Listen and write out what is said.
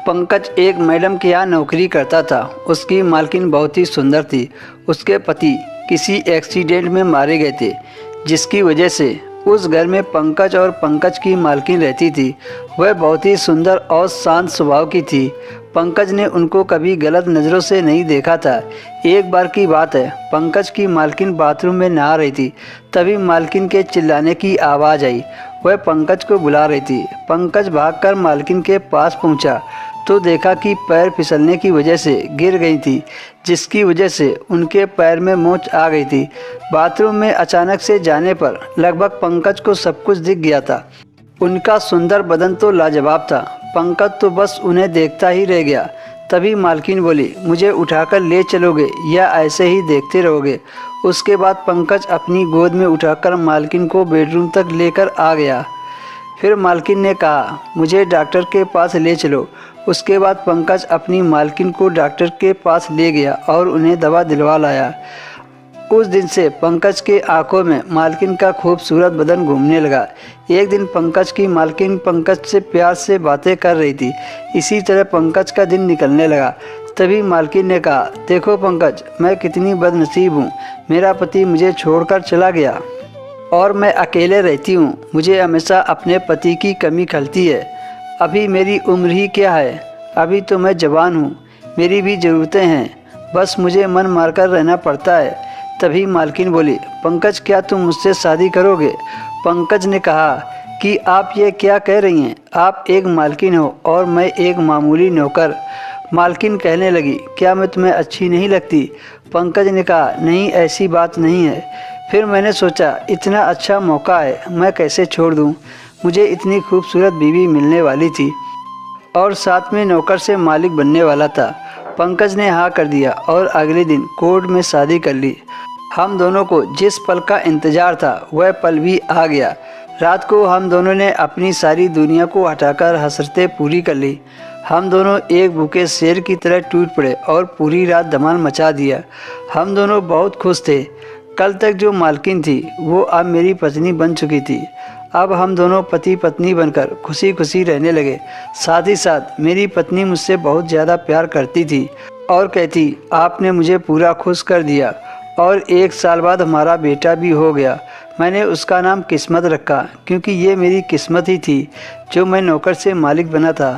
पंकज एक मैडम के यहाँ नौकरी करता था। उसकी मालकिन बहुत ही सुंदर थी। उसके पति किसी एक्सीडेंट में मारे गए थे, जिसकी वजह से उस घर में पंकज और पंकज की मालकिन रहती थी। वह बहुत ही सुंदर और शांत स्वभाव की थी। पंकज ने उनको कभी गलत नज़रों से नहीं देखा था। एक बार की बात है, पंकज की मालकिन बाथरूम में नहा रही थी। तभी मालकिन के चिल्लाने की आवाज़ आई। वह पंकज को बुला रही थी। पंकज भागकर मालकिन के पास पहुंचा तो देखा कि पैर फिसलने की वजह से गिर गई थी, जिसकी वजह से उनके पैर में मोच आ गई थी। बाथरूम में अचानक से जाने पर लगभग पंकज को सब कुछ दिख गया था। उनका सुंदर बदन तो लाजवाब था। पंकज तो बस उन्हें देखता ही रह गया। तभी मालकिन बोली, मुझे उठाकर ले चलोगे या ऐसे ही देखते रहोगे? उसके बाद पंकज अपनी गोद में उठाकर मालकिन को बेडरूम तक लेकर आ गया। फिर मालकिन ने कहा, मुझे डॉक्टर के पास ले चलो। उसके बाद पंकज अपनी मालकिन को डॉक्टर के पास ले गया और उन्हें दवा दिलवा लाया। उस दिन से पंकज के आंखों में मालकिन का खूबसूरत बदन घूमने लगा। एक दिन पंकज की मालकिन पंकज से प्यार से बातें कर रही थी। इसी तरह पंकज का दिन निकलने लगा। तभी मालकिन ने कहा, देखो पंकज, मैं कितनी बदनसीब हूँ। मेरा पति मुझे छोड़कर चला गया और मैं अकेले रहती हूँ। मुझे हमेशा अपने पति की कमी खलती है। अभी मेरी उम्र ही क्या है, अभी तो मैं जवान हूँ। मेरी भी ज़रूरतें हैं, बस मुझे मन मारकर रहना पड़ता है। तभी मालकिन बोली, पंकज, क्या तुम मुझसे शादी करोगे? पंकज ने कहा कि आप ये क्या कह रही हैं? आप एक मालकिन हो और मैं एक मामूली नौकर। मालकिन कहने लगी, क्या मैं तुम्हें अच्छी नहीं लगती? पंकज ने कहा, नहीं, ऐसी बात नहीं है। फिर मैंने सोचा, इतना अच्छा मौका है, मैं कैसे छोड़ दूं? मुझे इतनी खूबसूरत बीवी मिलने वाली थी और साथ में नौकर से मालिक बनने वाला था। पंकज ने हाँ कर दिया और अगले दिन कोर्ट में शादी कर ली। हम दोनों को जिस पल का इंतज़ार था वह पल भी आ गया। रात को हम दोनों ने अपनी सारी दुनिया को हटाकर हसरतें पूरी कर ली। हम दोनों एक भूखे शेर की तरह टूट पड़े और पूरी रात धमाल मचा दिया। हम दोनों बहुत खुश थे। कल तक जो मालकिन थी वो अब मेरी पत्नी बन चुकी थी। अब हम दोनों पति पत्नी बनकर खुशी खुशी रहने लगे। साथ ही साथ मेरी पत्नी मुझसे बहुत ज़्यादा प्यार करती थी और कहती, आपने मुझे पूरा खुश कर दिया। और 1 साल बाद हमारा बेटा भी हो गया। मैंने उसका नाम किस्मत रखा, क्योंकि ये मेरी किस्मत ही थी जो मैं नौकर से मालिक बना था।